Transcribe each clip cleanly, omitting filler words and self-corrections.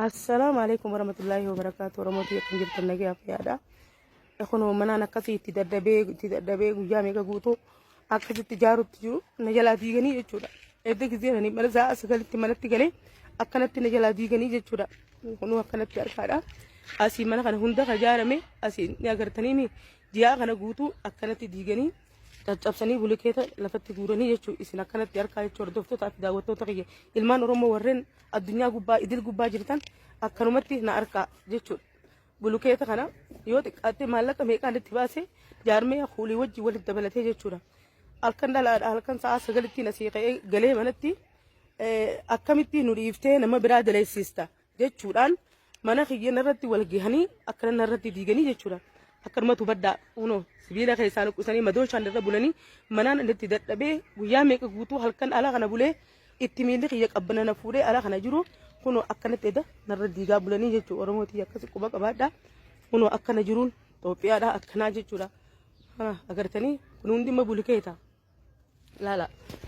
السلام عليكم ورحمة الله وبركاته. ورحمة يكون جبت النجاة في هذا يكونوا منانا كسي تدربي وجامي كقوتو أكثر التجارة تجو نجلا ديجاني يجورا إذا كذي هني مرزا أسكال تمنى تجاني أكنت نجلا ديجاني يجورا كونوا أكنت تركارا أسي منا كان هندا خجارة مي أسي نياغرتني مي جيا كان قوتو أكنت ديجاني تجابسني بولكيتا لفت تجورني يجو إسنا كانت تركا يجور دفتو تأكيد وتو تغيي إلمان روما ورن الدنيا جوبا إدل جوبا جرتان أكنومتي ناركا يجور بولكيتا كنا يوتك أتى مالك ميكان تباسه جارمي خولي وجه ولد دبلته يجورا ألكن ساعة سجلتي نسيقة جلي منتي أكملتي نوريفتة نما براد ليسيستا يجوران منا خيجي نرتي والجهني أكرن نرتي ديجاني يجورا أكرمت وبدأ ونو سبيلا خيسانو كساني مدون شان ربولاني منا نتي دتبه ويا ميك غوتو هلكن على خنا بوله اتميلي خيك أبنا نفوري على خنا جرو كونو أكنت إذا نرد ديجا بولاني يجوا ورموتي يكسر كوبا كبادا كونو أكنا جرون توبيا دا أكنا جورا ها أقرتني كنون دي ما بولكيتا لا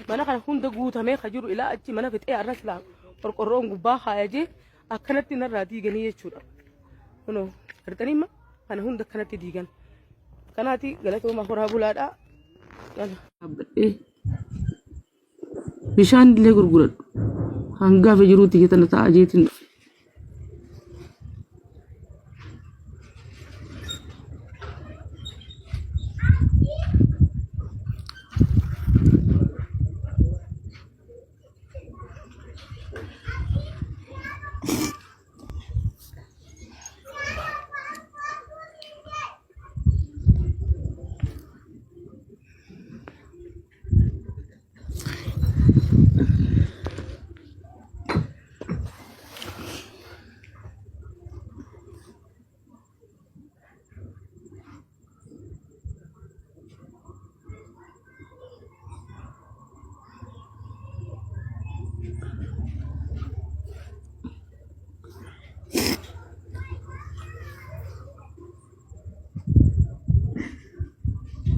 منا خنا هون دغوت همي خجرو إلى أجي منا فت إيه الرسلا ورقرون غبا خايجي أكنت نرد ديجاني يجورا كونو أقرتني ما أنا هون دكانتي ديجان كانتي قالت ما خورها بولادا إيه بيشان اللي غرغرت هنگا في جروتي كده نتاجيتين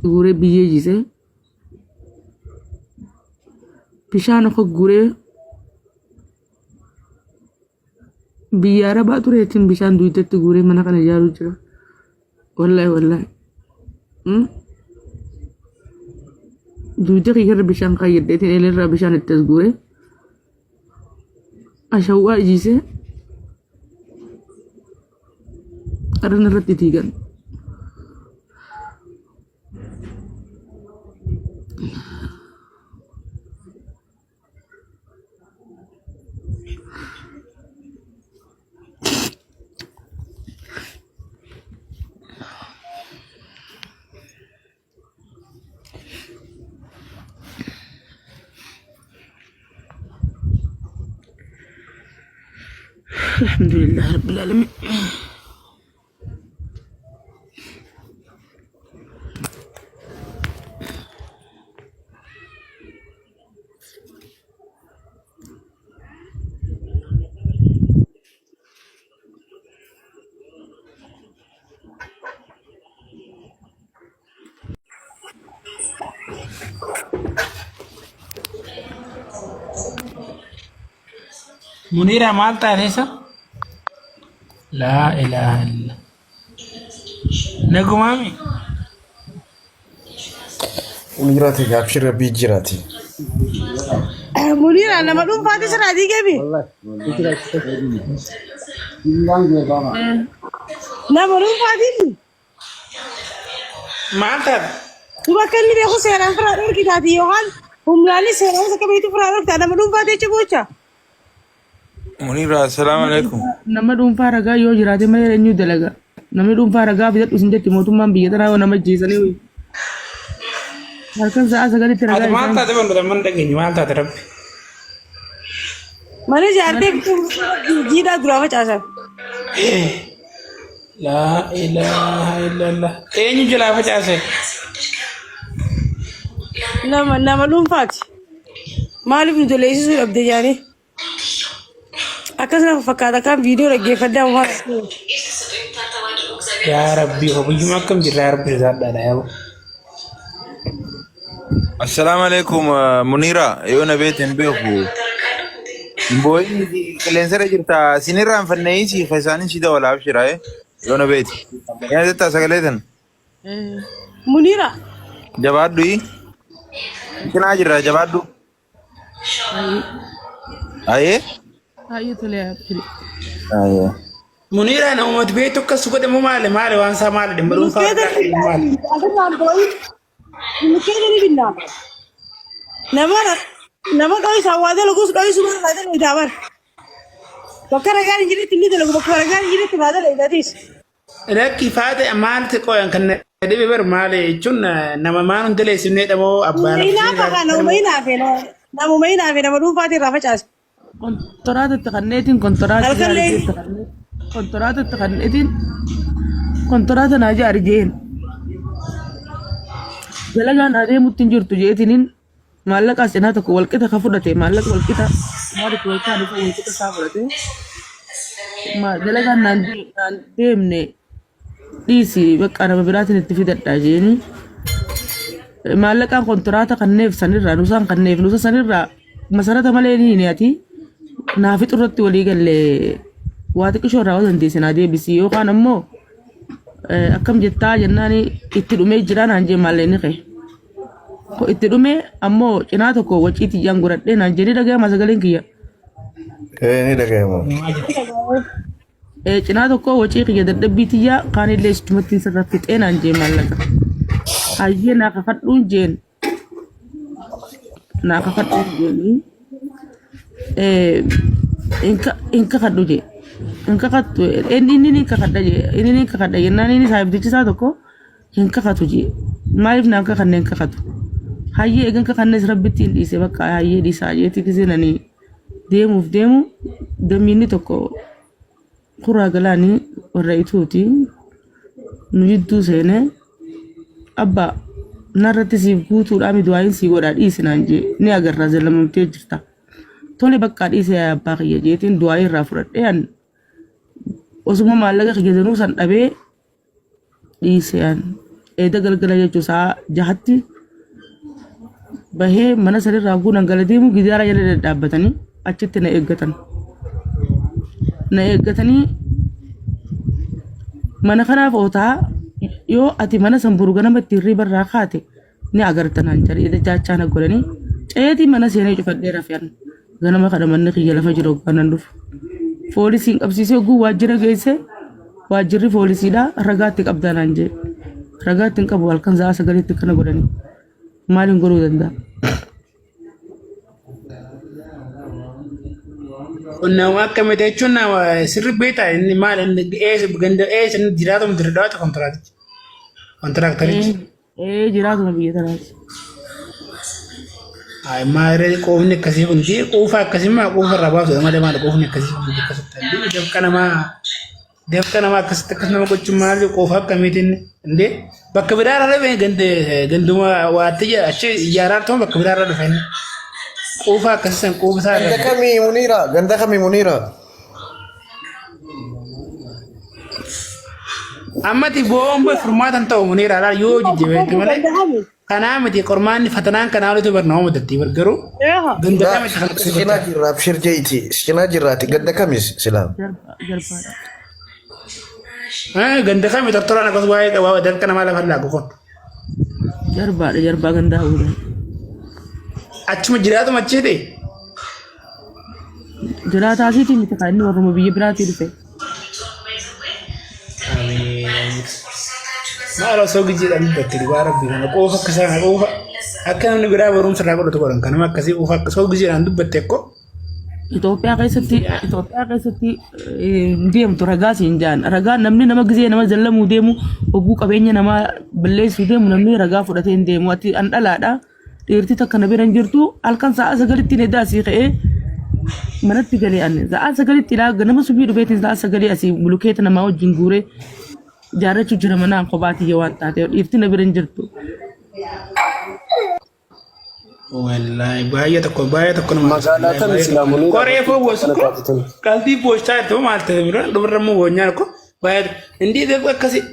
غوري بيجي جيسه بيشان خو غوري بيارا باتوريتين بيشان دويتت غوري منا كان جارو جرا والله دويتك غير بيشان خير ديتين الى بيشان التزغوري اشوا جيسه ارن رتيتيغان الحمد لله رب العالمين منيرة مالتا ليسا لا إله إلا نقومامي منيراتي قابشي ربي جيراتي منيرة أنا مدوم فاتي سر هذه كبي لا مدوم فاتي مالتا تبغى كلي بيخو سيران فرارور كده دي يوهان هم لاني سيران سكبيتو فرارور تانا مدوم فاتي تبوچا منيرة السلام عليكم. nama dhuunfaa ragaa yoo jiraate malee eenyu dalaga namni dhuunfaa ragaa fidadhu isin jetti mootummaan biyya tanaa nama jeesanii hoyi halkan sa'a sagalitti ragaa مالتا تبون من دقيني مالتا تربي mana jaartee jiidhaa duraa facaasan لا إله إلا الله أين جلا فجأة nama dhuunfaati maaliif nu doleessisuu dhabde jaanii akkasuma fakkaata kan viidiyoo dhaggeeffadhaa waan يا ربي هو بيجي كم جرى يا ربي زاد يا السلام عليكم منيرة يونا بيت بيخو Boy, qilleensa irra jirta. Isin irraanfannee si isaanin si dawala abshira yoo na beeti. Yaa jettaa sagalee tan. Munira. Jabaadhu. Cinaa jirra jabaadhu. Ayee. Ayee tole abshiri. Ayee. Munira na umat beetu akka suuqa deemu maali waan isaa maali dhimma maali. Nama kau sawade lagu sekali semua ada di dalam. Bakar agar jadi tinggi tu lagu bakar agar jadi tidak ada lagi. Laki fate amal te ko yang kan de beber male chun nama manun dele sinne damo abbar. Ina apa kan nama main apa nama dulu fate rafa cas. Kontorat terkanetin kontorat naja arjen. Jalagan ada mutinjur tu jetinin. Malak asina to wal kita khafudate malak wal kita mari to ka wal kita sabulate ma dalaga demne disi bakana babiratin tifidat dajeni malak kan kontrata kan nef sanira nusan kan nef nusan sanira masarata maleni ni ati nafitu rotti wali galle wati ko shora wadan disina de bisi yo kan ammo akam jetta jannani ittidume jirana anje maleni khay ko itti dhume ammoo cinaa tokko waciitii jaan guradhee naan jedhee dhaga'ama sagaleen kiyya. Ni dhaga'ama. Cinaa tokko wacii kiyya dadhabbii tiyyaa kaanillee istumatti sirra fixee naan jee maallaqa. Hayyee naa kakadhuun jeen. Naa kakadhuun jeeni. Inka kadhu jee. Inka kadhu inni ni kakadha jee. Inni ni kakadha jennaan inni saayibtichisaa tokko hin kakatu jee. Maaliif naan kakanneen kakatu. Hayyee egan kakannes rabbittiin dhiise bakka hayyee dhiisaa jeetii kisinanii deemuuf deemu dammiinni tokko kuraa galaanii warra ituuti nu jidduu seene abba narratti siif guutuudhaa miduwaayin sii godhaa dhiisinaan jee ni agarraa zellamamtee jirta tole bakka dhiise abbaa kiyya jeetiin du'aayii irraa fudhadhee osuma maallaqa kiyyatanuu san dhabee dhiisean eeda galgala jechuusaa jahatti bahee mana sanirraa guunan gala deemu gidaara jala dadhaabbatanii achitti na eeggatanii mana kanaaf ootaa yoo ati mana san buru ganama itti hirribarraa kaate ni agartanaan jedhee jaachaan godhanii ceetii mana seenee cufadhee rafyan ganama kana manni kiyya lafa jiru kanan dhufu poolisiin qabsiisee oguu waajjira geesse waajjirri poolisiidha ragaatti qabdanaan jee ragaatti hin qabu halkan sa'a 9tti kana godhanii maalin godhuu danda'a. Nama akkamii jechuun nama sirri beektaa inni maal ganda inni jiraatamu dirdaata kontiraakterichi. Jiraatuma biyya tanaati. Maaree qoofni akkasii kun quufa akkasii maa quufa irraa baasu malee maal qoofni akkasii kun akkasitti dafqa namaa akkasitti akkas nama gochuun maal quufa akkamiitiin indee bakka biraarra dhufee ganduma waatti achi ijaaraa ta'u bakka biraarra dhufee quufa akkasii san quufa isaa irra. Ganda kamii Muniira? Ammati boomba furmaatan ta'u Muniira yoo jijjiirratti malee. Kanaa miti qormaanni fatanaan kanaa olitu barnoo mudatti bargaruu. Ganda kamitti kan akkasii Sina jirra abshir jeeti. Sina jirraati ganda kamis silaam. Ganda kami tortoraan akkas waa'ee qabaa dalqa namaa lafa laagu kun. Jarbaa gandaa uudan. Achuma jiraatuma achiiti. Jiraataa asiiti miti kan inni warruma biyya biraatii dhufe. Maal osoo gijjiidhaan dubbatti dhugaa rabbii kana quufa akkasaan quufa akka namni biraa barumsa irraa godhatu godhan kanama akkasii quufa osoo gijjiidhaan dubbatte ekko. Itoophiyaa keessatti deemtu ragaa siin jaan ragaa namni nama gizee nama jallamuu deemu oguu qabeenya namaa balleessuu deemu namni ragaa fudhatee hin deemu ati an dhalaadha dhiirtii takka na biran jirtu halkan sa'a 9tti nedaa asii ka'ee manatti galee anne sa'a 9tti nama subii dhufeetiin sa'a 9 asii bulukeeta namaa wajjin guuree jaarrachuu jira manaan kophaati yoo waan taate dhiirtii na biran jirtu. Wallahi baay'ee tokko nama. Magaalaa tan islaamuun Koree fowwaasu qalbii boostaa ta'u maal ta'e bira dubarra moo boonyaan ko baay'ee indii akkasii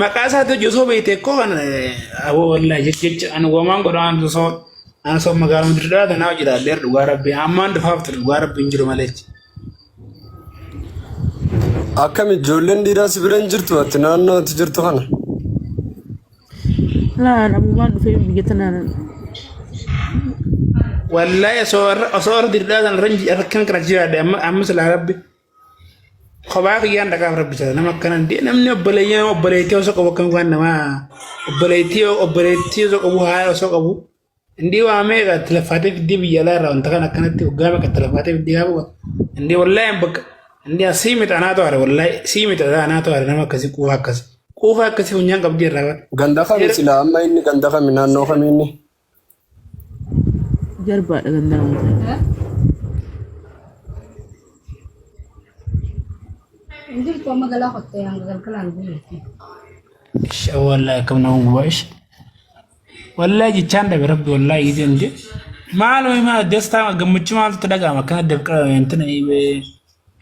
maqaa isaatti hojii osoo beekte ko kan wallahi jecha an wamaan godhaan osoo أنا صوب مقام مدري هذا ناوي جدا لير دوغا ربي أمان دفعت دوغا ربي إنجرو مالك akkami ijoolleen dhiiraa si bira hin jirtu ati naannoo ati jirtu kana لا أنا أبو مان في بيتنا والله أصور دير هذا الرنج أركن كرجيا ده أمس العربي خباك يان دكان ربي سيدا نما كان دي نمني أبليتي وسوق أبو كم كان نما أبليتي وسوق أبو هاي وسوق أبو عندي وامي تلفاتي في دي بيجلا راون تكان كانت وقامك تلفاتي في دي أبو عندي والله ينبك عندي أسيمت أنا تواري والله سيمت أنا تواري نما كسي كوفا كسي ونيان قبدي الرابط ganda kami sila amma inni ganda kami naannoo kami inni جربا عندنا انزل تو مغلا خطه yang gagal kelan والله كم نوم باش والله جيتشان ده بربي والله يجي عندي ما دستا قمتش ما تدقى ما كان دبقى انتنا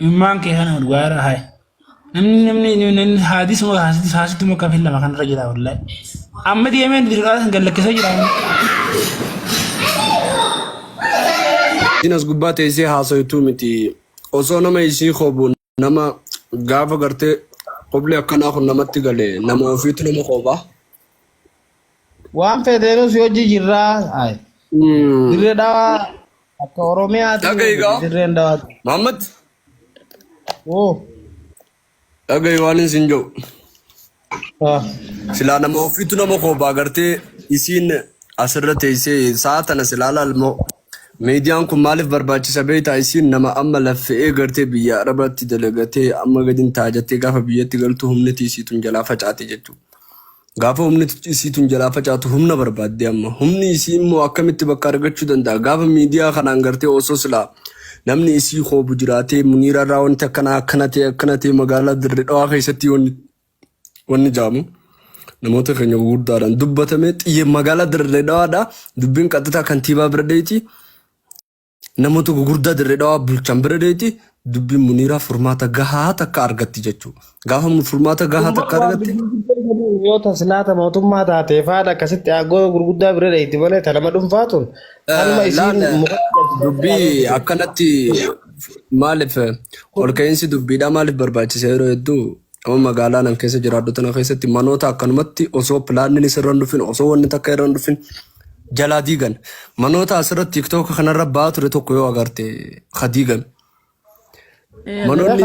إيمان كهنا ودوارا هاي نمني حادث ما كان في لما كان رجلا والله أما دي أمين درقات قال لك سجلا dinas gubbaa teessee haasawituu miti osoo nama isii qobu nama gaafa gartee qoblee akkanaa kun namatti gale nama ofiitu nama qobaa waan fedheerus yoo jijjiirraa dirree dhawaa akka oromiyaatti dirreen dhawaa Muhammad oo dhagayi waan isin jiru silaa nama ofiitu nama qobaa gartee isiin asirra teessee sa'a tana silaa laalmoo meediyaan kun maaliif barbaachisa beektaa isiin nama amma laffa'ee gartee biyya arabaatti dalagatee amma gadin taajattee gaafa biyyatti galtu humniti isiitun jalaa facaate jechuudha. Gaafa humniti isiitun jalaa facaatu humna barbaadde amma humni isii immoo akkamitti bakka argachuu danda'a gaafa miidiyaa kanaan gartee osoo silaa namni isii qoobu jiraatee muniira irraa wanti akkana ta'e magaalaa Dirree Dhawaa keessatti wanni jaamu namoota keenya gurguddaadhaan dubbatamee xiyye magaalaa Dirree Dhawaadhaa dubbiin qaxxitaa kantiibaa bira deeti. namoota gurguddaa Dirree Dhawaa bulchan bira deeti dubbiin muniiraa furmaata gahaa takka argatti jechuudha. Gaafa furmaata gahaa takka argatti. yoo taslaata mootummaa taatee faadha akkasitti aangoo gurguddaa bira deeti malee talama dhuunfaatuun halma isiin dubbii akkanatti maaliif ol ka'iinsi dubbiidhaa maaliif barbaachisa yeroo hedduu amma magaalaa nan keessa jiraadhu tana keessatti manoota akkanumatti osoo pilaanni isirra hin dhufin osoo wanni takka irra hin dhufin jalaa diigan manoota asirratti TikTok kanarra ba'aa ture tokko yoo agarte hadiigan manoonni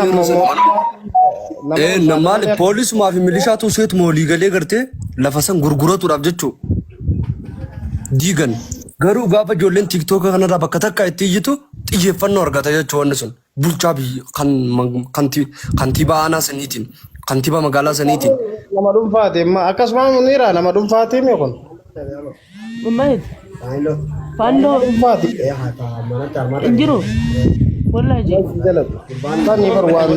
yeroo maali poolisumaa fi milishaatu seetuma walii galee gartee lafa san gurguratuudhaaf jechuu diigan garuu gaafa ijoolleen TikTok kanarra bakka takka itti iyyitu xiyyeeffannoo argata jechuu wanni sun bulchaa kantiibaa aanaa saniitiin kantiibaa magaalaa saniitiin nama dhuunfaati akkasuma muniira nama dhuunfaati mee kun مميز فاندو انجرو والله جي Bani barwaan